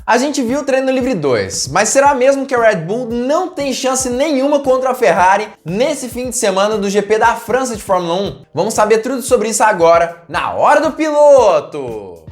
A gente viu o treino livre 2, mas será mesmo que a Red Bull não tem chance nenhuma contra a Ferrari nesse fim de semana do GP da França de Fórmula 1? Vamos saber tudo sobre isso agora, na Hora do Piloto!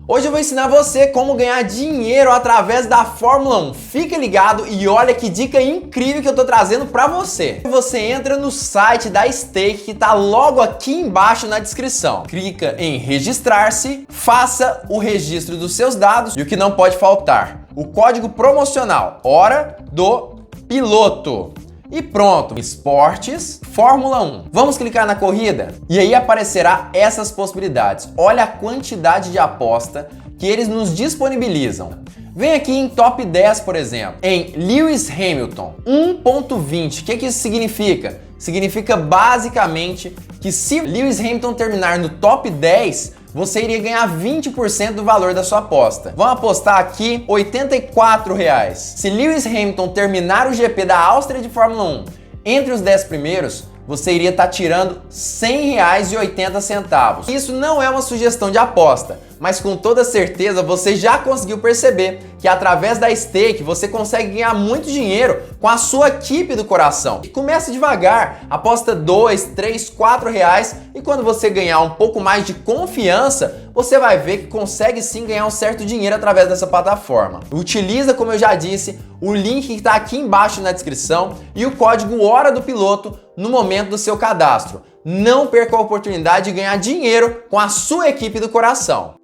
Hoje eu vou ensinar você como ganhar dinheiro através da Fórmula 1. Fica ligado e olha que dica incrível que eu tô trazendo pra você. Você entra no site da Stake que tá logo aqui embaixo na descrição. Clica em registrar-se, faça o registro dos seus dados e o que não pode faltar, o código promocional Hora do Piloto. E pronto, Esportes, Fórmula 1. Vamos clicar na corrida? E aí aparecerá essas possibilidades. Olha a quantidade de aposta que eles nos disponibilizam. Vem aqui em Top 10, por exemplo, em Lewis Hamilton, 1.20. O que isso significa? Significa basicamente que se Lewis Hamilton terminar no top 10, você iria ganhar 20% do valor da sua aposta. Vamos apostar aqui R$ 84. Se Lewis Hamilton terminar o GP da Áustria de Fórmula 1 entre os 10 primeiros, você iria estar tirando R$ 100,80. Isso não é uma sugestão de aposta, mas com toda certeza você já conseguiu perceber que através da Stake você consegue ganhar muito dinheiro com a sua equipe do coração. E começa devagar, aposta R$ 2, 3, 4 reais e quando você ganhar um pouco mais de confiança, você vai ver que consegue sim ganhar um certo dinheiro através dessa plataforma. Utiliza, como eu já disse, o link que está aqui embaixo na descrição e o código Hora do Piloto no momento do seu cadastro. Não perca a oportunidade de ganhar dinheiro com a sua equipe do coração.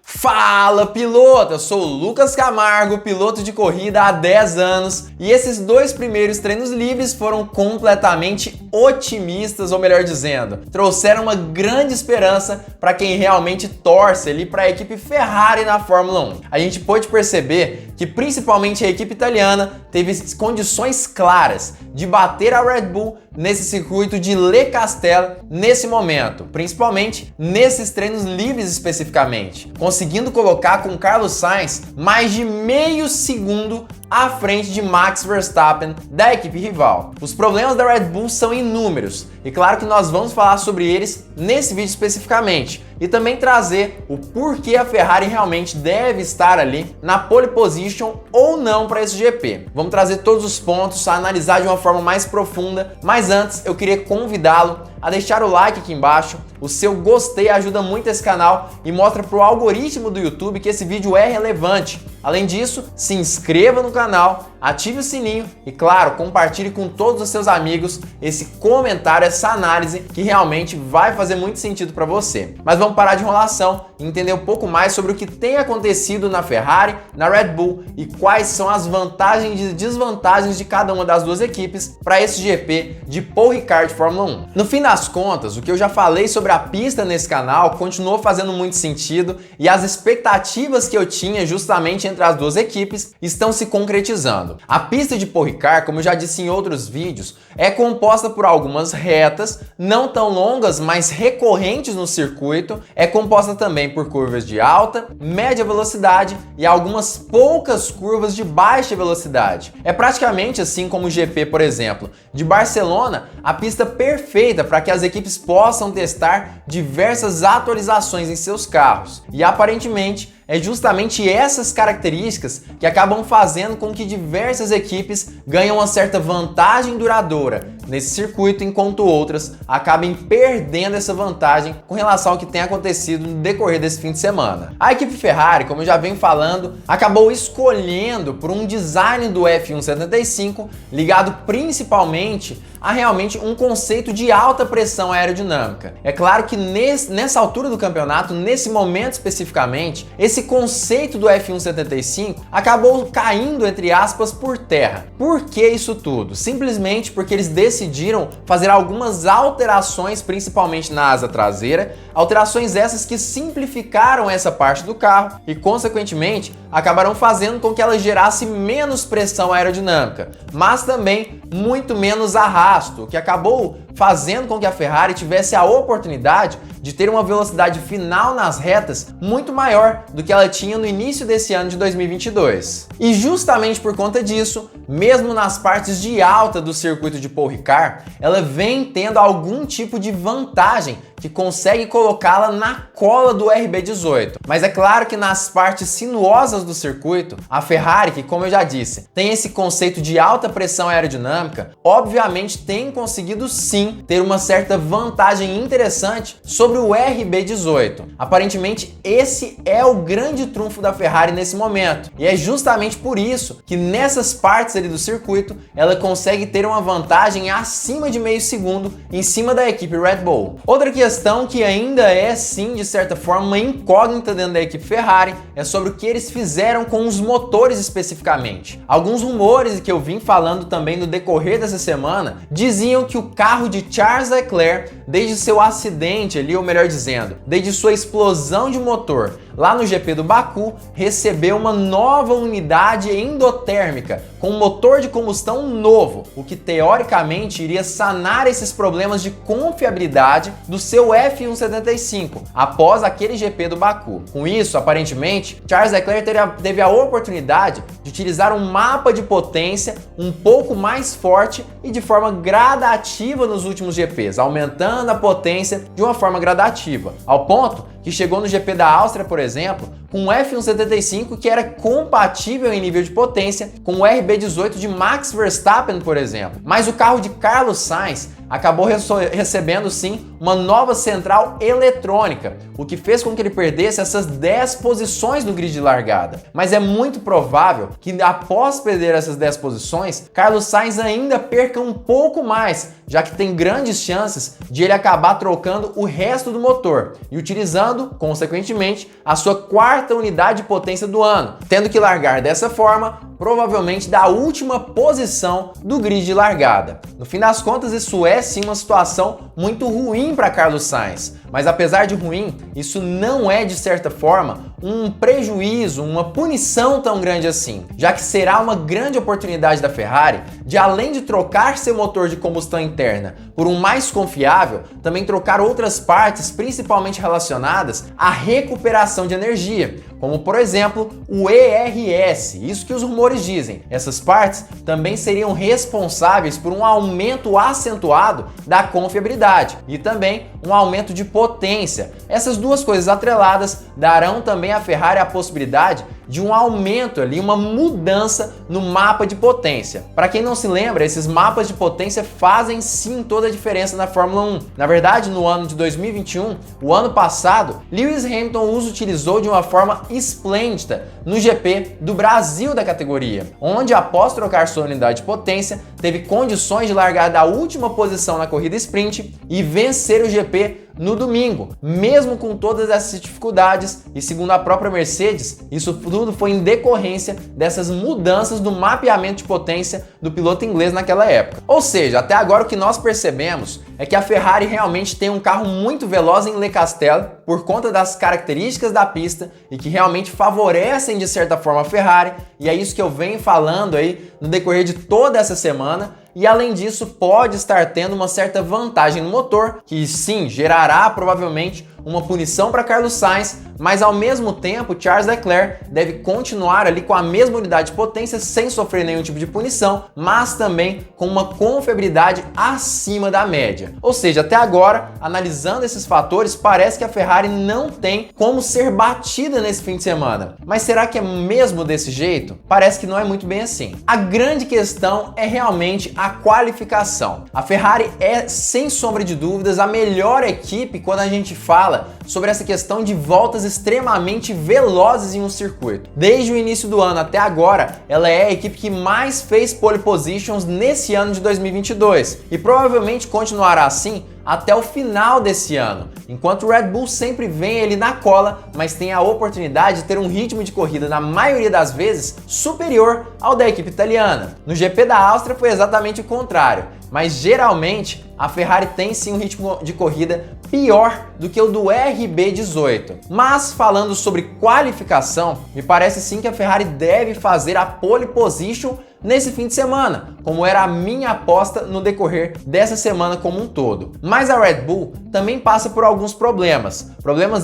Fala, piloto! Eu sou o Lucas Camargo, piloto de corrida há 10 anos e esses 2 primeiros treinos livres foram completamente otimistas, ou melhor dizendo, trouxeram uma grande esperança para quem realmente torce ali para a equipe Ferrari na Fórmula 1. A gente pôde perceber que principalmente a equipe italiana teve condições claras de bater a Red Bull nesse circuito de Le Castello nesse momento, principalmente nesses treinos livres especificamente, conseguindo colocar com Carlos Sainz mais de meio segundo à frente de Max Verstappen da equipe rival. Os problemas da Red Bull são inúmeros e claro que nós vamos falar sobre eles nesse vídeo especificamente e também trazer o porquê a Ferrari realmente deve estar ali na pole position ou não para esse GP. Vamos trazer todos os pontos, a analisar de uma forma mais profunda, mas antes eu queria convidá-lo a deixar o like aqui embaixo. O seu gostei ajuda muito esse canal e mostra para o algoritmo do YouTube que esse vídeo é relevante. Além disso, se inscreva no canal, ative o sininho e, claro, compartilhe com todos os seus amigos esse comentário, essa análise que realmente vai fazer muito sentido para você. Mas vamos parar de enrolação e entender um pouco mais sobre o que tem acontecido na Ferrari, na Red Bull e quais são as vantagens e desvantagens de cada uma das duas equipes para esse GP de Paul Ricard Fórmula 1. No fim das contas, o que eu já falei sobre a pista nesse canal continuou fazendo muito sentido e as expectativas que eu tinha justamente entre as duas equipes estão se concretizando. A pista de Paul Ricard, como eu já disse em outros vídeos, é composta por algumas retas, não tão longas, mas recorrentes no circuito, é composta também por curvas de alta, média velocidade e algumas poucas curvas de baixa velocidade. É praticamente assim como o GP, por exemplo, de Barcelona, a pista perfeita para que as equipes possam testar diversas atualizações em seus carros. E aparentemente é justamente essas características que acabam fazendo com que diversas equipes ganhem uma certa vantagem duradoura nesse circuito, enquanto outras acabem perdendo essa vantagem com relação ao que tem acontecido no decorrer desse fim de semana. A equipe Ferrari, como eu já venho falando, acabou escolhendo por um design do F175 ligado principalmente a realmente um conceito de alta pressão aerodinâmica. É claro que nessa altura do campeonato, nesse momento especificamente, esse conceito do F175 acabou caindo, entre aspas, por terra. Por que isso tudo? Simplesmente porque eles decidiram fazer algumas alterações, principalmente na asa traseira, alterações essas que simplificaram essa parte do carro e, consequentemente, acabaram fazendo com que ela gerasse menos pressão aerodinâmica, mas também muito menos arrasto, o que acabou fazendo com que a Ferrari tivesse a oportunidade de ter uma velocidade final nas retas muito maior do que ela tinha no início desse ano de 2022. E justamente por conta disso, mesmo nas partes de alta do circuito de Paul Ricard, car, ela vem tendo algum tipo de vantagem que consegue colocá-la na cola do RB18. Mas é claro que nas partes sinuosas do circuito, a Ferrari, que como eu já disse, tem esse conceito de alta pressão aerodinâmica, obviamente tem conseguido sim ter uma certa vantagem interessante sobre o RB18. Aparentemente esse é o grande trunfo da Ferrari nesse momento. E é justamente por isso que nessas partes ali do circuito, ela consegue ter uma vantagem acima de meio segundo em cima da equipe Red Bull. Outra questão que ainda é sim, de certa forma, uma incógnita dentro da equipe Ferrari é sobre o que eles fizeram com os motores especificamente. Alguns rumores que eu vim falando também no decorrer dessa semana diziam que o carro de Charles Leclerc, desde seu acidente ali, ou melhor dizendo, desde sua explosão de motor lá no GP do Baku, recebeu uma nova unidade endotérmica com um motor de combustão novo, o que teoricamente iria sanar esses problemas de confiabilidade do seu F175 após aquele GP do Baku. Com isso, aparentemente, Charles Leclerc teve a oportunidade de utilizar um mapa de potência um pouco mais forte e de forma gradativa nos últimos GPs, aumentando a potência de uma forma gradativa, ao ponto que chegou no GP da Áustria, por exemplo, com um F175 que era compatível em nível de potência com o RB18 de Max Verstappen, por exemplo. Mas o carro de Carlos Sainz acabou recebendo sim uma nova central eletrônica, o que fez com que ele perdesse essas 10 posições no grid de largada. Mas é muito provável que após perder essas 10 posições, Carlos Sainz ainda perca um pouco mais, já que tem grandes chances de ele acabar trocando o resto do motor e utilizando, consequentemente, a sua quarta unidade de potência do ano, tendo que largar dessa forma, provavelmente da última posição do grid de largada. No fim das contas, isso é sim uma situação muito ruim para Carlos Sainz, mas apesar de ruim, isso não é de certa forma um prejuízo, uma punição tão grande assim, já que será uma grande oportunidade da Ferrari de, além de trocar seu motor de combustão interna por um mais confiável, também trocar outras partes, principalmente relacionadas à recuperação de energia, como por exemplo o ERS, isso que os rumores dizem. Essas partes também seriam responsáveis por um aumento acentuado da confiabilidade e também um aumento de potência. Essas duas coisas atreladas darão também à Ferrari a possibilidade de um aumento ali, uma mudança no mapa de potência. Para quem não se lembra, esses mapas de potência fazem sim toda a diferença na Fórmula 1. Na verdade, no ano de 2021, o ano passado, Lewis Hamilton os utilizou de uma forma esplêndida no GP do Brasil da categoria, onde após trocar sua unidade de potência, teve condições de largar da última posição na corrida sprint e vencer o GP no domingo, mesmo com todas essas dificuldades, e segundo a própria Mercedes, isso tudo foi em decorrência dessas mudanças do mapeamento de potência do piloto inglês naquela época. Ou seja, até agora o que nós percebemos é que a Ferrari realmente tem um carro muito veloz em Le Castello por conta das características da pista e que realmente favorecem de certa forma a Ferrari, e é isso que eu venho falando aí no decorrer de toda essa semana. E além disso, pode estar tendo uma certa vantagem no motor, que sim, gerará provavelmente uma punição para Carlos Sainz, mas ao mesmo tempo Charles Leclerc deve continuar ali com a mesma unidade de potência sem sofrer nenhum tipo de punição, mas também com uma confiabilidade acima da média. Ou seja, até agora, analisando esses fatores, parece que a Ferrari não tem como ser batida nesse fim de semana. Mas será que é mesmo desse jeito? Parece que não é muito bem assim. A grande questão é realmente a qualificação. A Ferrari é, sem sombra de dúvidas, a melhor equipe quando a gente fala sobre essa questão de voltas extremamente velozes em um circuito. Desde o início do ano até agora, ela é a equipe que mais fez pole positions nesse ano de 2022 e provavelmente continuará assim até o final desse ano, enquanto o Red Bull sempre vem ali na cola, mas tem a oportunidade de ter um ritmo de corrida, na maioria das vezes, superior ao da equipe italiana. No GP da Áustria foi exatamente o contrário, mas geralmente a Ferrari tem sim um ritmo de corrida pior do que o do RB18. Mas falando sobre qualificação, me parece sim que a Ferrari deve fazer a pole position nesse fim de semana, como era a minha aposta no decorrer dessa semana como um todo. Mas a Red Bull também passa por alguns problemas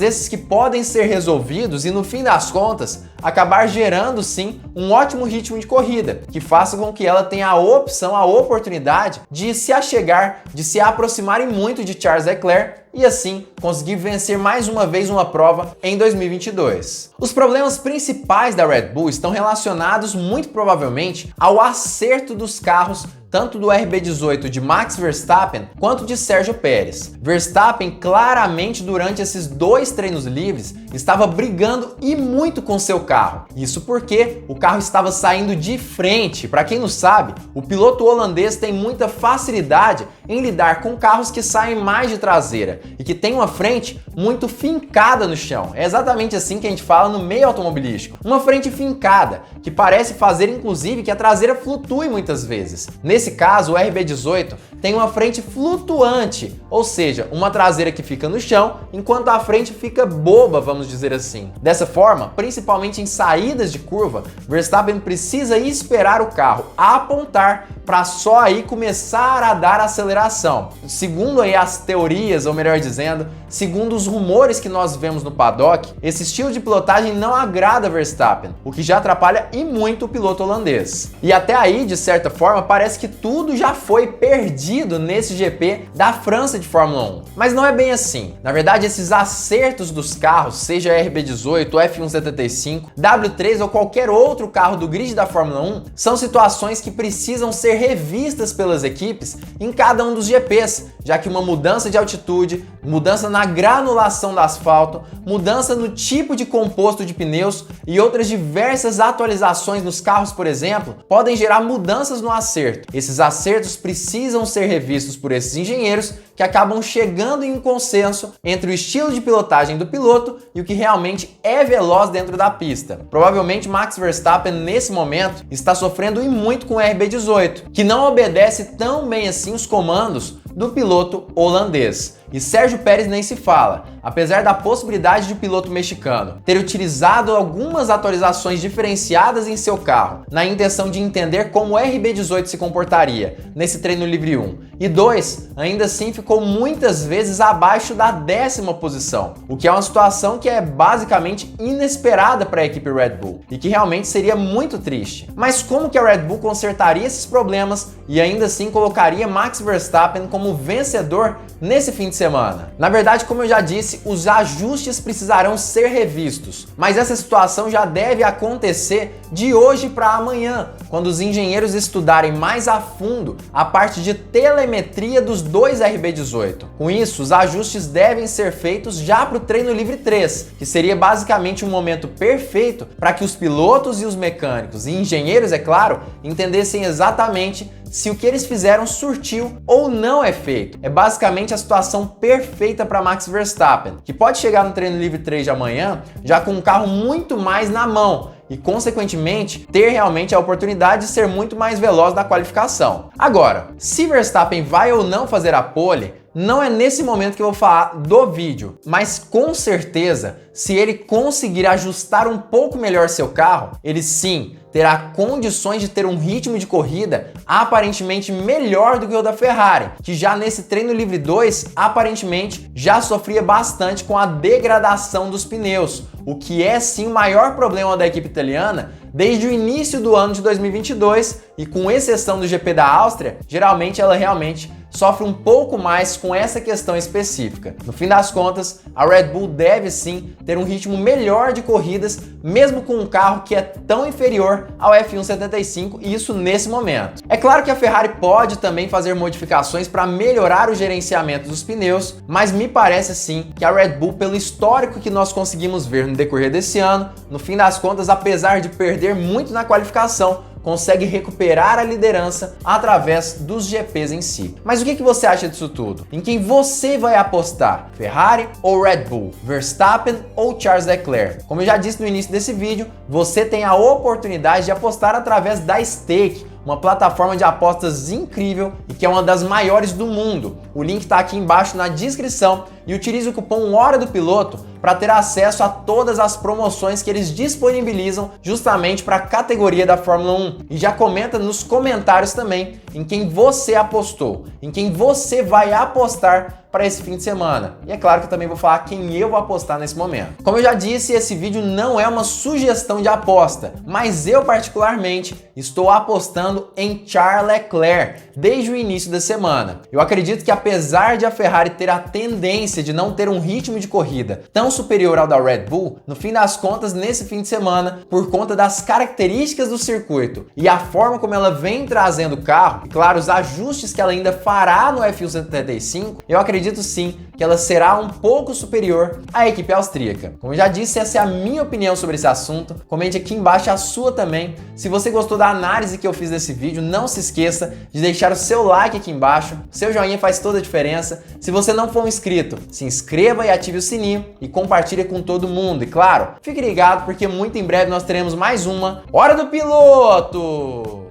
esses que podem ser resolvidos e no fim das contas acabar gerando sim um ótimo ritmo de corrida, que faça com que ela tenha a opção, a oportunidade de se achegar, de se aproximarem muito de Charles Leclerc e assim conseguir vencer mais uma vez uma prova em 2022. Os problemas principais da Red Bull estão relacionados muito provavelmente ao acerto dos carros tanto do RB18 de Max Verstappen quanto de Sérgio Pérez. Verstappen claramente durante esses 2 treinos livres estava brigando e muito com seu carro. Isso porque o carro estava saindo de frente. Para quem não sabe, o piloto holandês tem muita facilidade em lidar com carros que saem mais de traseira e que tem uma frente muito fincada no chão. É exatamente assim que a gente fala no meio automobilístico. Uma frente fincada, que parece fazer inclusive que a traseira flutue muitas vezes. Nesse caso, o RB18 tem uma frente flutuante, ou seja, uma traseira que fica no chão, enquanto a frente fica boba, vamos dizer assim. Dessa forma, principalmente em saídas de curva, Verstappen precisa esperar o carro apontar para só aí começar a dar aceleração. Segundo aí as teorias, ou melhor dizendo, segundo os rumores que nós vemos no paddock, esse estilo de pilotagem não agrada Verstappen, o que já atrapalha e muito o piloto holandês. E até aí, de certa forma, parece que tudo já foi perdido nesse GP da França de Fórmula 1. Mas não é bem assim. Na verdade, esses acertos dos carros, seja RB18, F175, W3 ou qualquer outro carro do grid da Fórmula 1, são situações que precisam ser revistas pelas equipes em cada um dos GPs, já que uma mudança de altitude, mudança na granulação do asfalto, mudança no tipo de composto de pneus e outras diversas atualizações nos carros, por exemplo, podem gerar mudanças no acerto. Esses acertos precisam ser revistos por esses engenheiros que acabam chegando em um consenso entre o estilo de pilotagem do piloto e o que realmente é veloz dentro da pista. Provavelmente Max Verstappen nesse momento está sofrendo e muito com o RB18, que não obedece tão bem assim os comandos do piloto holandês. E Sérgio Pérez nem se fala. Apesar da possibilidade de o piloto mexicano ter utilizado algumas atualizações diferenciadas em seu carro, na intenção de entender como o RB18 se comportaria nesse treino livre 1, e 2, ainda assim ficou muitas vezes abaixo da 10ª posição, o que é uma situação que é basicamente inesperada para a equipe Red Bull e que realmente seria muito triste. Mas como que a Red Bull consertaria esses problemas e ainda assim colocaria Max Verstappen como vencedor nesse fim de semana? Na verdade, como eu já disse, os ajustes precisarão ser revistos, mas essa situação já deve acontecer de hoje para amanhã, quando os engenheiros estudarem mais a fundo a parte de telemetria dos 2 RB18. Com isso, os ajustes devem ser feitos já para o treino livre 3, que seria basicamente um momento perfeito para que os pilotos e os mecânicos e engenheiros, é claro, entendessem exatamente se o que eles fizeram surtiu ou não efeito. É basicamente a situação perfeita para Max Verstappen, que pode chegar no treino livre 3 de amanhã já com um carro muito mais na mão e, consequentemente, ter realmente a oportunidade de ser muito mais veloz na qualificação. Agora, se Verstappen vai ou não fazer a pole, não é nesse momento que eu vou falar do vídeo, mas com certeza, se ele conseguir ajustar um pouco melhor seu carro, ele sim terá condições de ter um ritmo de corrida aparentemente melhor do que o da Ferrari, que já nesse treino livre 2, aparentemente já sofria bastante com a degradação dos pneus, o que é sim o maior problema da equipe italiana desde o início do ano de 2022 e com exceção do GP da Áustria, geralmente ela realmente sofre um pouco mais com essa questão específica. No fim das contas, a Red Bull deve sim ter um ritmo melhor de corridas, mesmo com um carro que é tão inferior ao F175, e isso nesse momento. É claro que a Ferrari pode também fazer modificações para melhorar o gerenciamento dos pneus, mas me parece sim que a Red Bull, pelo histórico que nós conseguimos ver no decorrer desse ano, no fim das contas, apesar de perder muito na qualificação, consegue recuperar a liderança através dos GPs em si. Mas o que você acha disso tudo? Em quem você vai apostar? Ferrari ou Red Bull? Verstappen ou Charles Leclerc? Como eu já disse no início desse vídeo, você tem a oportunidade de apostar através da Stake, uma plataforma de apostas incrível e que é uma das maiores do mundo. O link está aqui embaixo na descrição e utilize o cupom Hora do Piloto para ter acesso a todas as promoções que eles disponibilizam justamente para a categoria da Fórmula 1. E já comenta nos comentários também em quem você apostou, em quem você vai apostar para esse fim de semana. E é claro que eu também vou falar quem eu vou apostar nesse momento. Como eu já disse, esse vídeo não é uma sugestão de aposta, mas eu particularmente estou apostando em Charles Leclerc desde o início da semana. Eu acredito que apesar de a Ferrari ter a tendência de não ter um ritmo de corrida tão superior ao da Red Bull, no fim das contas, nesse fim de semana, por conta das características do circuito e a forma como ela vem trazendo o carro, e claro, os ajustes que ela ainda fará no F1 175, eu acredito sim que ela será um pouco superior à equipe austríaca. Como eu já disse, essa é a minha opinião sobre esse assunto. Comente aqui embaixo a sua também. Se você gostou da análise que eu fiz desse vídeo, não se esqueça de deixar o seu like aqui embaixo. O seu joinha faz toda a diferença. Se você não for um inscrito, se inscreva e ative o sininho e compartilhe com todo mundo. E claro, fique ligado porque muito em breve nós teremos mais uma Hora do Piloto!